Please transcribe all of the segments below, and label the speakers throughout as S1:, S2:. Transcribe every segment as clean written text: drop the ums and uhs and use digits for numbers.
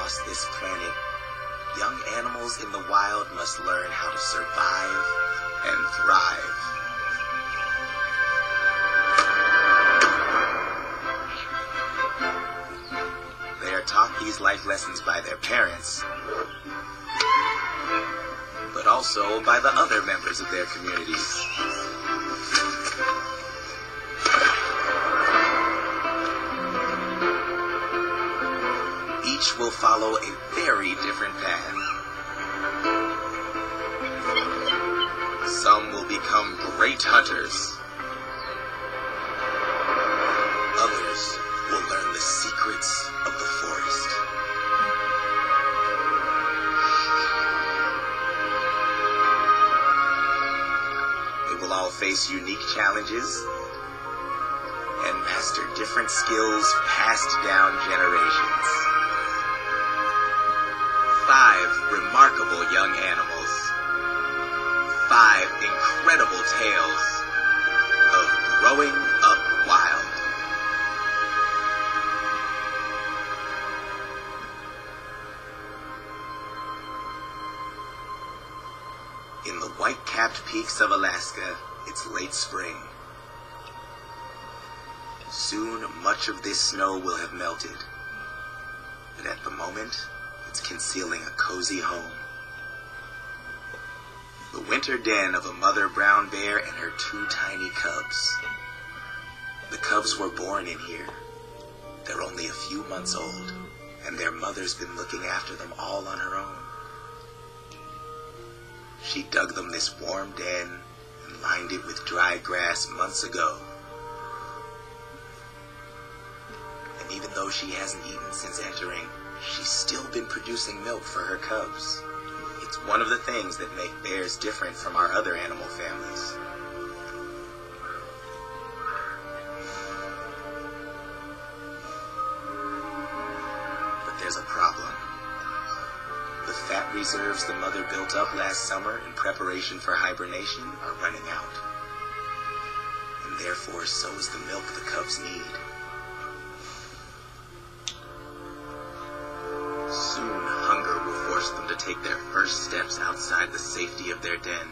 S1: across this planet, young animals in the wild must learn how to survive and thrive. They are taught these life lessons by their parents, but also by the other members of their communities. Each will follow a very different path. Some will become great hunters. Others will learn the secrets of the forest. They will all face unique challenges and master different skills passed down generations. 5 remarkable young animals. 5 incredible tales of growing up wild. In the white-capped peaks of Alaska, it's late spring. Soon, much of this snow will have melted. But at the moment, it's concealing a cozy home. The winter den of a mother brown bear and her 2 tiny cubs. The cubs were born in here. They're only a few months old, and their mother's been looking after them all on her own. She dug them this warm den and lined it with dry grass months ago. And even though she hasn't eaten since entering, she's still been producing milk for her cubs. It's one of the things that make bears different from our other animal families. But there's a problem. The fat reserves the mother built up last summer in preparation for hibernation are running out. And therefore, so is the milk the cubs need. Soon, hunger will force them to take their first steps outside the safety of their den,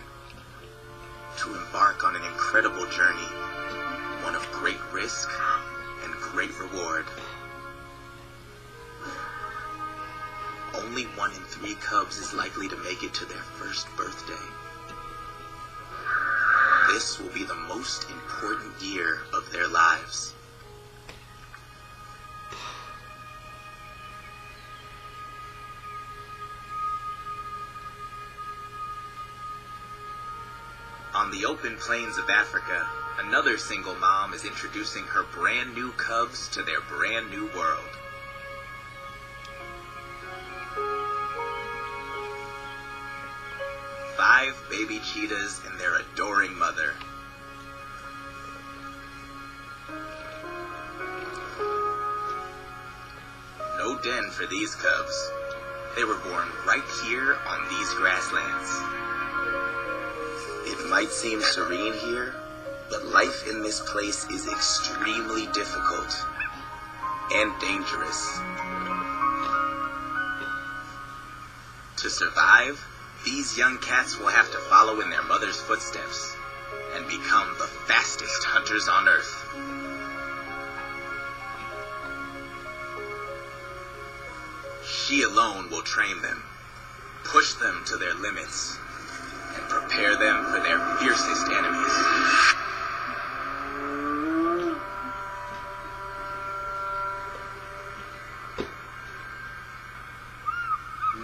S1: to embark on an incredible journey, one of great risk and great reward. Only 1 in 3 cubs is likely to make it to their first birthday. This will be the most important year of their lives. On the open plains of Africa, another single mom is introducing her brand new cubs to their brand new world. Five baby cheetahs and their adoring mother. No den for these cubs. They were born right here on these grasslands. It might seem serene here, but life in this place is extremely difficult and dangerous. To survive, these young cats will have to follow in their mother's footsteps and become the fastest hunters on Earth. She alone will train them, push them to their limits, and prepare them for their fiercest enemies.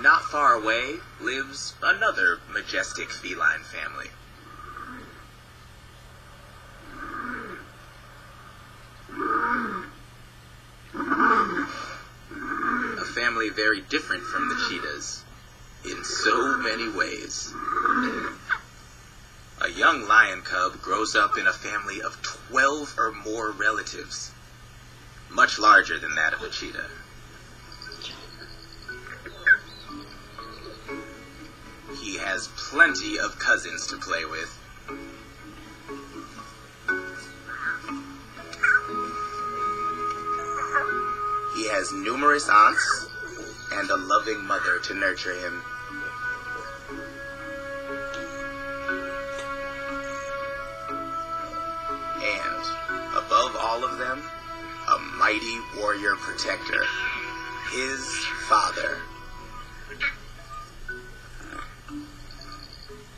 S1: Not far away lives another majestic feline family. A family very different from the cheetahs in so many ways. A young lion cub grows up in a family of 12 or more relatives, much larger than that of a cheetah. He has plenty of cousins to play with. He has numerous aunts and a loving mother to nurture him. And, above all of them, a mighty warrior protector, his father.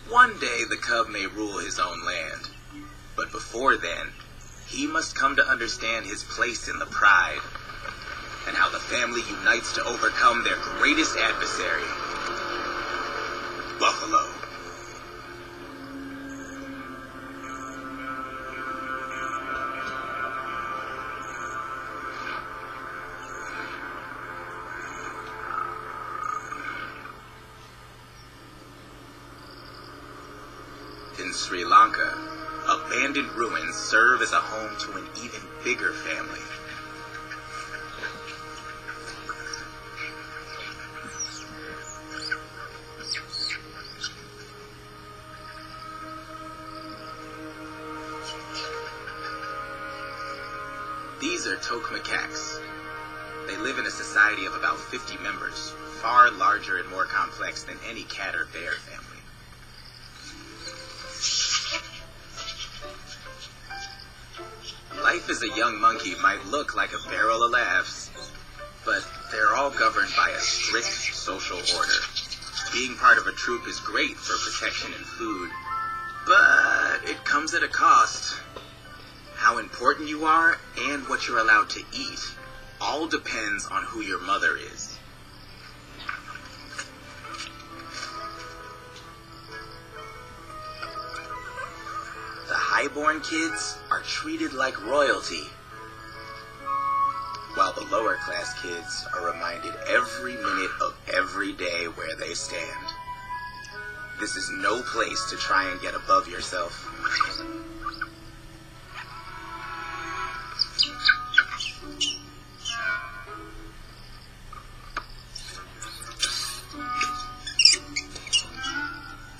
S1: One day the cub may rule his own land, but before then, he must come to understand his place in the pride, and how the family unites to overcome their greatest adversary, Buffalo. In Sri Lanka, abandoned ruins serve as a home to an even bigger family. These are Tok macaques. They live in a society of about 50 members, far larger and more complex than any cat or bear family. Life as a young monkey might look like a barrel of laughs, but they're all governed by a strict social order. Being part of a troop is great for protection and food, but it comes at a cost. How important you are and what you're allowed to eat all depends on who your mother is. The highborn kids are treated like royalty, while the lower class kids are reminded every minute of every day where they stand. This is no place to try and get above yourself.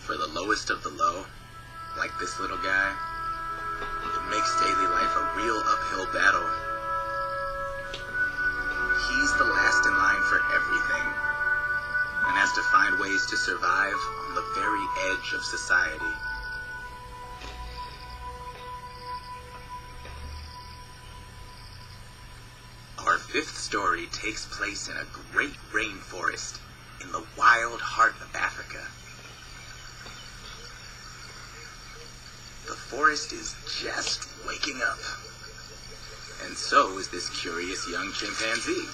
S1: For the lowest of the low, like this little guy, it makes daily life a real uphill battle. He's the last in line for everything, and has to find ways to survive on the very edge of society. Our fifth story takes place in a great rainforest in the wild heart of Africa. The forest is just waking up, and so is this curious young chimpanzee.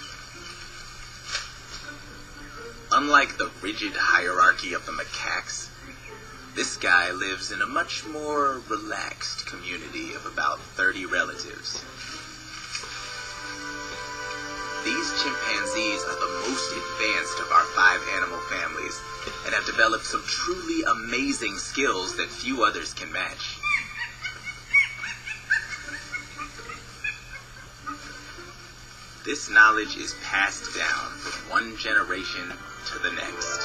S1: Unlike the rigid hierarchy of the macaques, this guy lives in a much more relaxed community of about 30 relatives. These chimpanzees are the most advanced of our 5 animal families and have developed some truly amazing skills that few others can match. This knowledge is passed down from one generation to the next.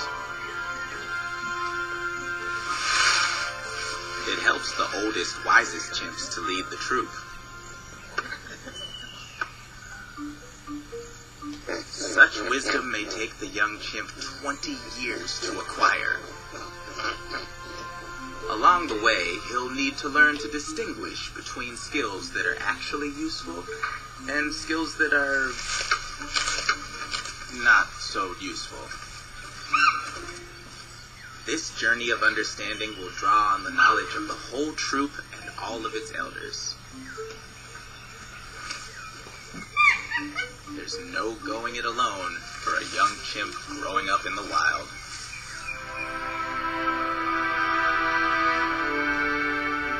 S1: It helps the oldest, wisest chimps to lead the troop. Such wisdom may take the young chimp 20 years to acquire. Along the way, he'll need to learn to distinguish between skills that are actually useful and skills that are not so useful. This journey of understanding will draw on the knowledge of the whole troop and all of its elders. There's no going it alone for a young chimp growing up in the wild.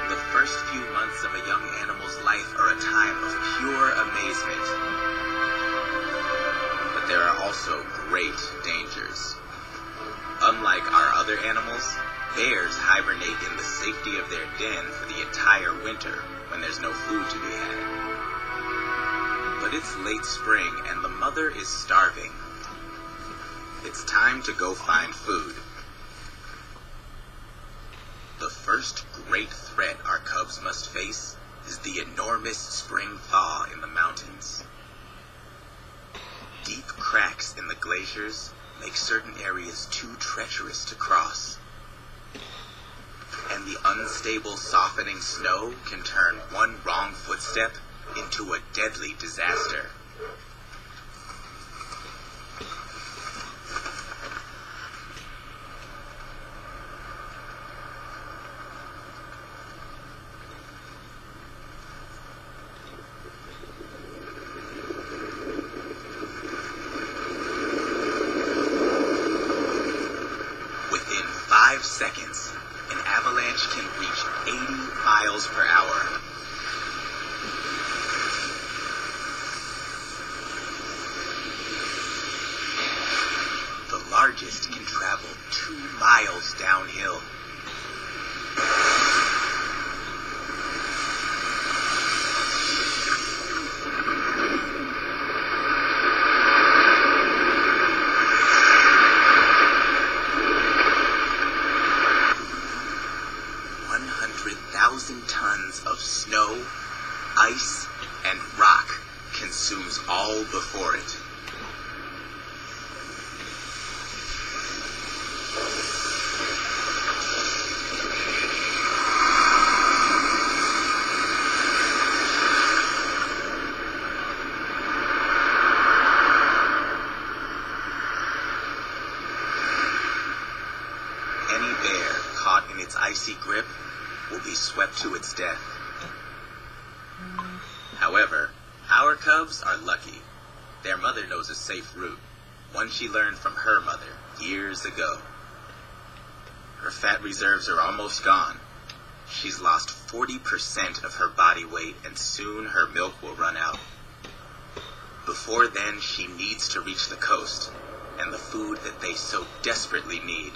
S1: The first few months of a young animal's life are a time of pure amazement. But there are also great dangers. Unlike our other animals, bears hibernate in the safety of their den for the entire winter when there's no food to be had. But it's late spring and the mother is starving. It's time to go find food. The first great threat our cubs must face is the enormous spring thaw in the mountains. Deep cracks in the glaciers make certain areas too treacherous to cross. And the unstable, softening snow can turn one wrong footstep into a deadly disaster. Within 5 seconds, an avalanche can reach 80 miles per hour. The largest can travel 2 miles downhill. Tons of snow, ice, and rock consumes all before it. Any bear caught in its icy grip will be swept to its death. However, our cubs are lucky. Their mother knows a safe route, one she learned from her mother years ago. Her fat reserves are almost gone. She's lost 40% of her body weight, and soon her milk will run out. Before then, she needs to reach the coast and the food that they so desperately need.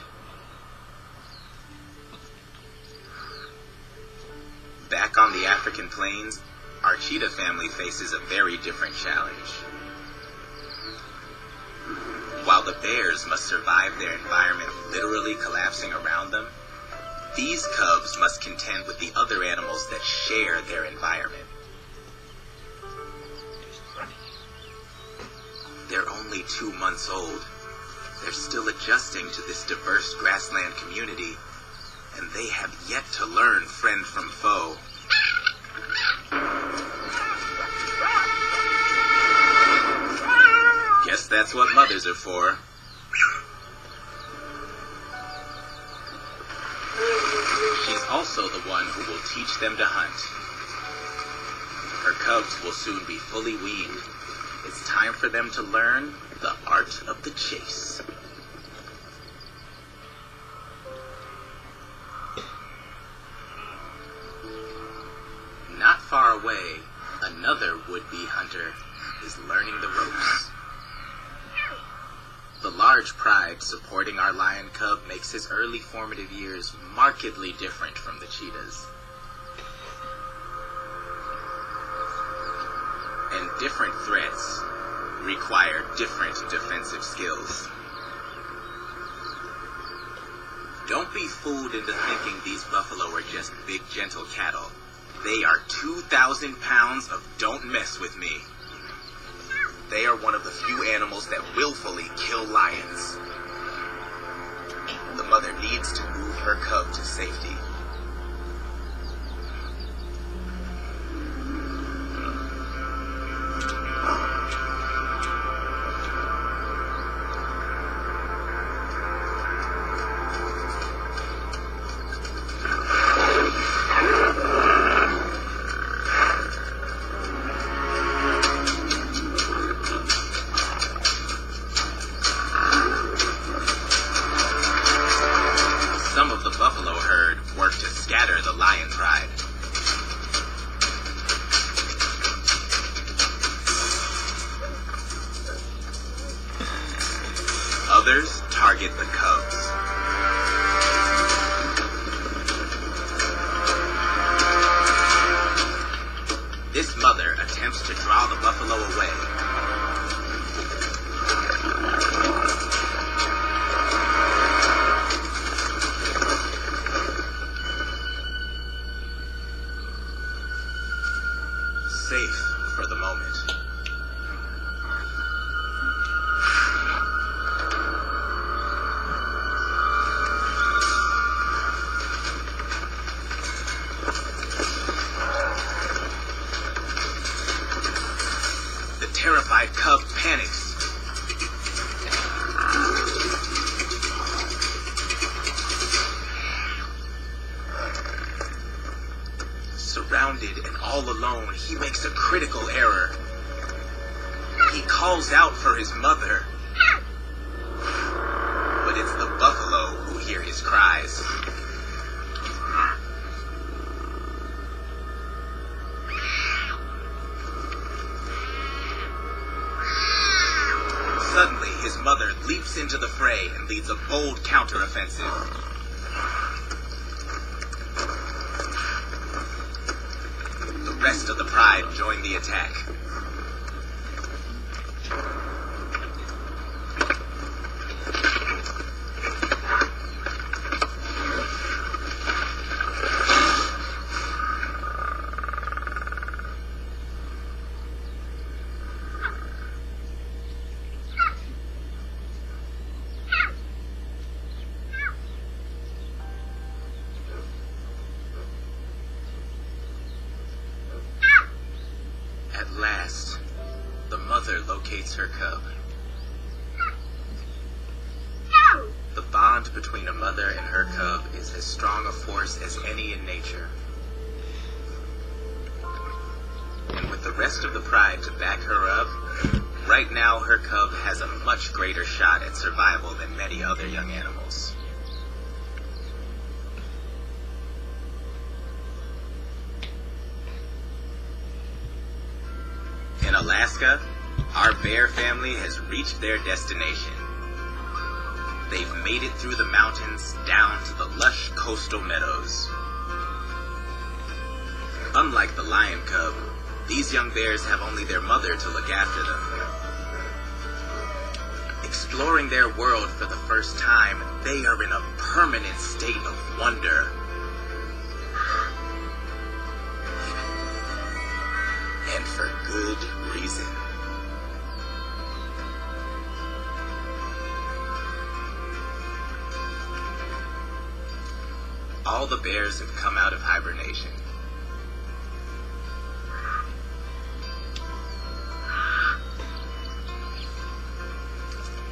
S1: Back on the African plains, our cheetah family faces a very different challenge. While the bears must survive their environment literally collapsing around them, these cubs must contend with the other animals that share their environment. They're only 2 months old. They're still adjusting to this diverse grassland community, and they have yet to learn friend from foe. Guess that's what mothers are for. She's also the one who will teach them to hunt. Her cubs will soon be fully weaned. It's time for them to learn the art of the chase. Not far away, another would-be hunter is learning the ropes. The large pride supporting our lion cub makes his early formative years markedly different from the cheetah's. And different threats require different defensive skills. Don't be fooled into thinking these buffalo are just big, gentle cattle. They are 2,000 pounds of don't mess with me. They are one of the few animals that willfully kill lions. The mother needs to move her cub to safety. Some of the buffalo herd work to scatter the lion pride. Others target the cubs. This mother attempts to draw the buffalo away. Safe for the moment. terrified cub panics. Surrounded and all alone, he makes a critical error. He calls out for his mother. But it's the buffalo who hear his cries. Suddenly, his mother leaps into the fray and leads a bold counteroffensive. The rest of the pride join the attack. At last, the mother locates her cub. The bond between a mother and her cub is as strong a force as any in nature. And with the rest of the pride to back her up, right now her cub has a much greater shot at survival than many other young animals. In Alaska, our bear family has reached their destination. They've made it through the mountains down to the lush coastal meadows. Unlike the lion cub, these young bears have only their mother to look after them. Exploring their world for the first time, they are in a permanent state of wonder. And for good reason. All the bears have come out of hibernation.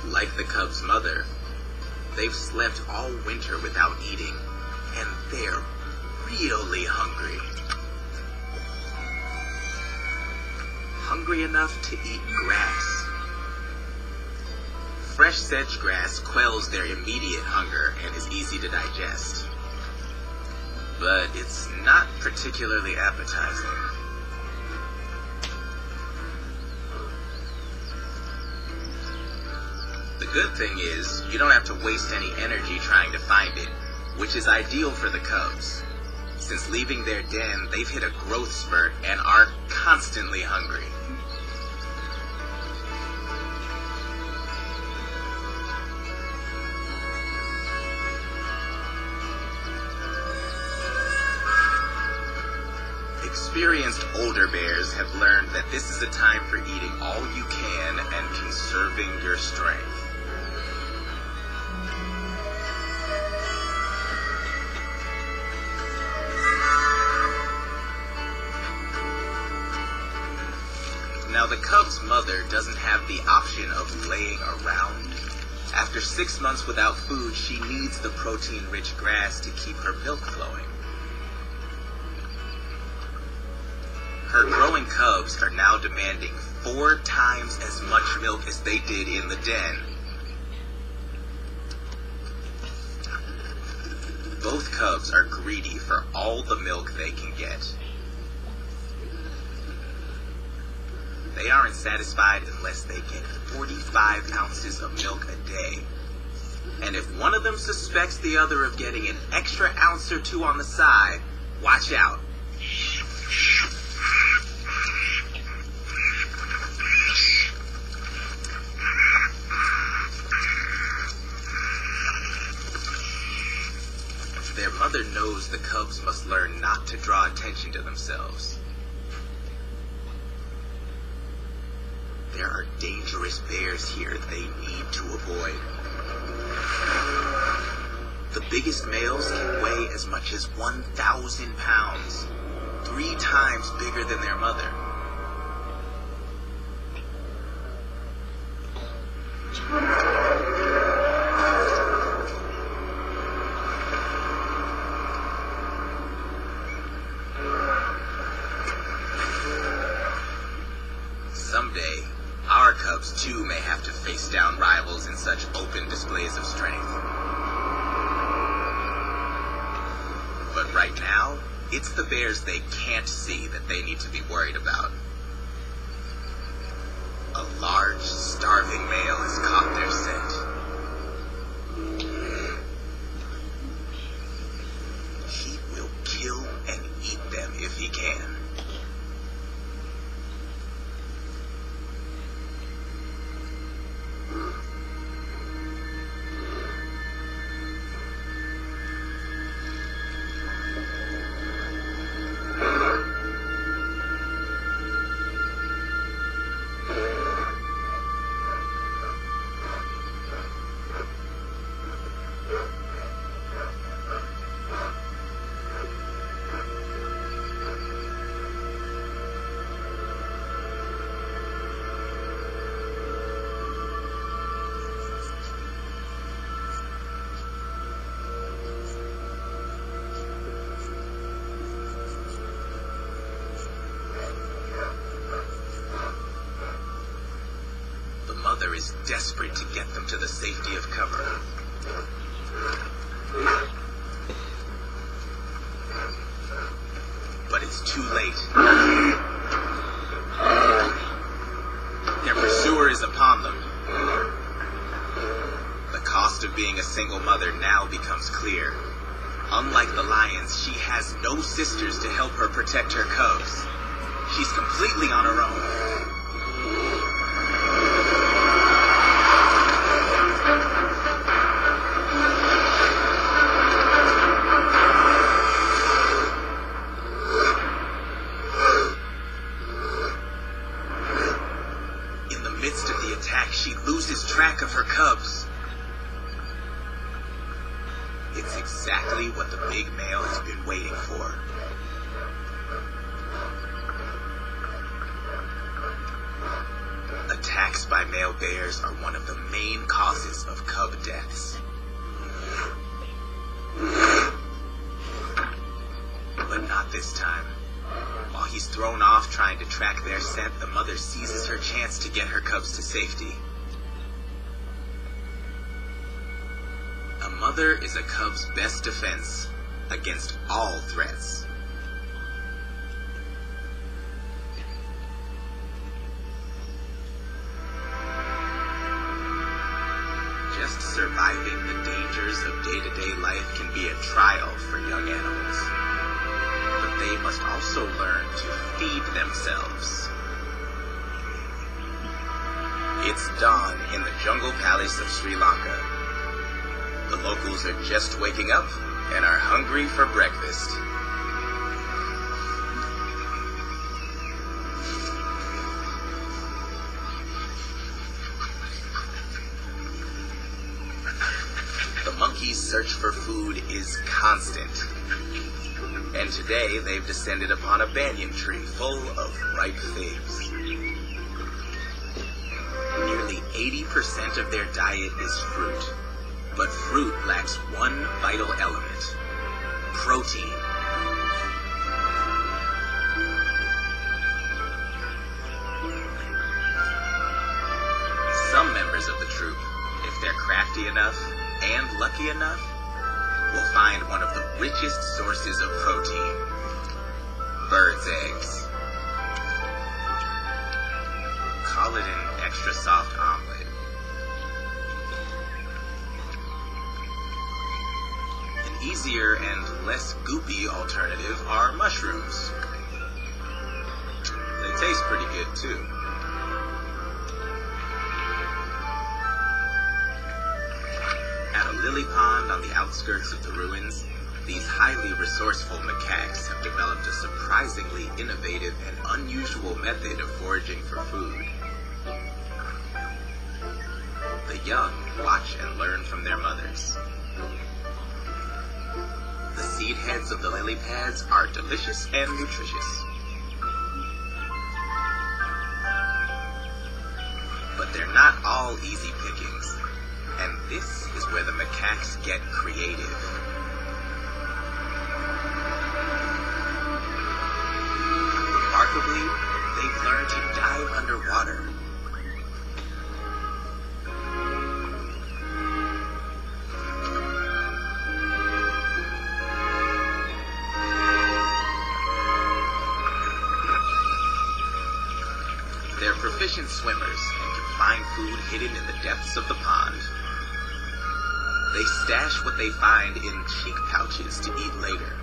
S1: Like the cub's mother, they've slept all winter without eating, and they're really hungry. Hungry enough to eat grass. Fresh sedge grass quells their immediate hunger and is easy to digest. But it's not particularly appetizing. The good thing is, you don't have to waste any energy trying to find it, which is ideal for the cubs. Since leaving their den, they've hit a growth spurt and are constantly hungry. Experienced older bears have learned that this is a time for eating all you can and conserving your strength. Now, the cub's mother doesn't have the option of laying around. After 6 months without food, she needs the protein-rich grass to keep her milk flowing. Her growing cubs are now demanding 4 times as much milk as they did in the den. Both cubs are greedy for all the milk they can get. They aren't satisfied unless they get 45 ounces of milk a day. And if one of them suspects the other of getting an extra ounce or 2 on the side, watch out. Their mother knows the cubs must learn not to draw attention to themselves. There are dangerous bears here they need to avoid. The biggest males can weigh as much as 1,000 pounds, 3 times bigger than their mother. Someday, our cubs too may have to face down rivals in such open displays of strength. But right now, it's the bears they can't see that they need to be worried about. A large, starving male has caught their scent. He will kill and eat them if he can. Is desperate to get them to the safety of cover. But it's too late. Their pursuer is upon them. The cost of being a single mother now becomes clear. Unlike the lions, she has no sisters to help her protect her cubs. She's completely on her own. She loses track of her cubs. It's exactly what the big male has been waiting for. Attacks by male bears are one of the main causes of cub deaths. But not this time. While he's thrown off trying to track their scent, the mother seizes her chance to get her cubs to safety. A mother is a cub's best defense against all threats. Just surviving the dangers of day-to-day life can be a trial for young animals. But they must also learn to feed themselves. It's dawn in the jungle palace of Sri Lanka. The locals are just waking up and are hungry for breakfast. The monkeys' search for food is constant. And today they've descended upon a banyan tree full of ripe figs. Nearly 80% of their diet is fruit. But fruit lacks one vital element: protein. Some members of the troop, if they're crafty enough and lucky enough, will find one of the richest sources of protein: birds' eggs. Call it an extra soft omelet. Easier and less goopy alternative are mushrooms. They taste pretty good too. At a lily pond on the outskirts of the ruins, these highly resourceful macaques have developed a surprisingly innovative and unusual method of foraging for food. The young watch and learn from their mothers. The seed heads of the lily pads are delicious and nutritious. But they're not all easy pickings, and this is where the macaques get creative. Remarkably, they've learned to dive underwater. They're proficient swimmers and can find food hidden in the depths of the pond. They stash what they find in cheek pouches to eat later.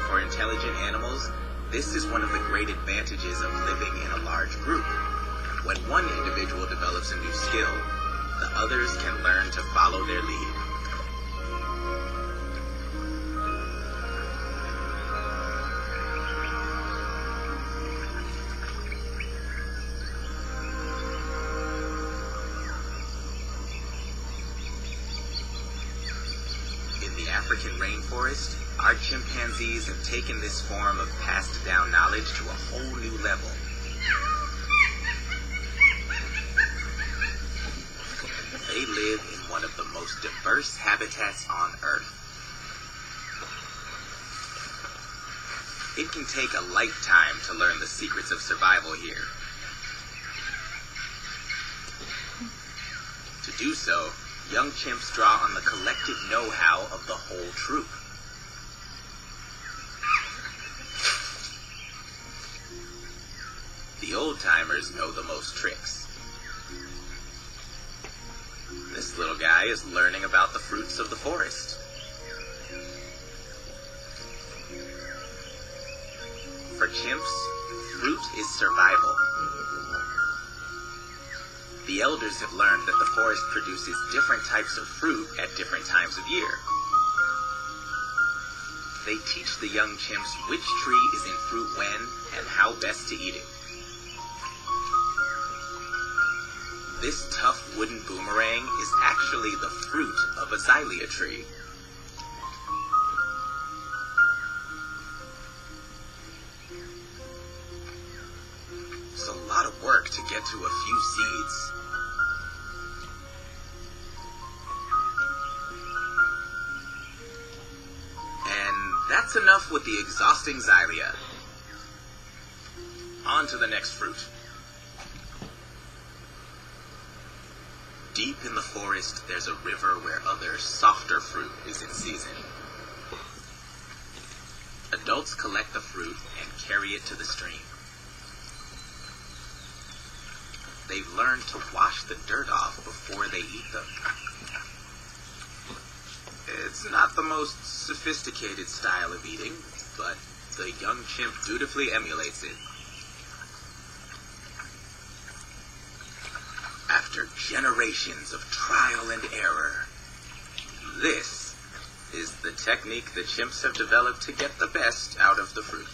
S1: For intelligent animals, this is one of the great advantages of living in a large group. When one individual develops a new skill, the others can learn to follow their lead. In the African rainforest, our chimpanzees have taken this form of passed down knowledge to a whole new level. They live in one of the most diverse habitats on Earth. It can take a lifetime to learn the secrets of survival here. To do so, young chimps draw on the collective know-how of the whole troop. The old-timers know the most tricks. This little guy is learning about the fruits of the forest. For chimps, fruit is survival. The elders have learned that the forest produces different types of fruit at different times of year. They teach the young chimps which tree is in fruit when and how best to eat it. This tough wooden boomerang is actually the fruit of a xylia tree. It's a lot of work to get to a few seeds. That's enough with the exhausting xylia. On to the next fruit. Deep in the forest, there's a river where other, softer fruit is in season. Adults collect the fruit and carry it to the stream. They've learned to wash the dirt off before they eat them. It's not the most sophisticated style of eating, but the young chimp dutifully emulates it. After generations of trial and error, this is the technique the chimps have developed to get the best out of the fruit.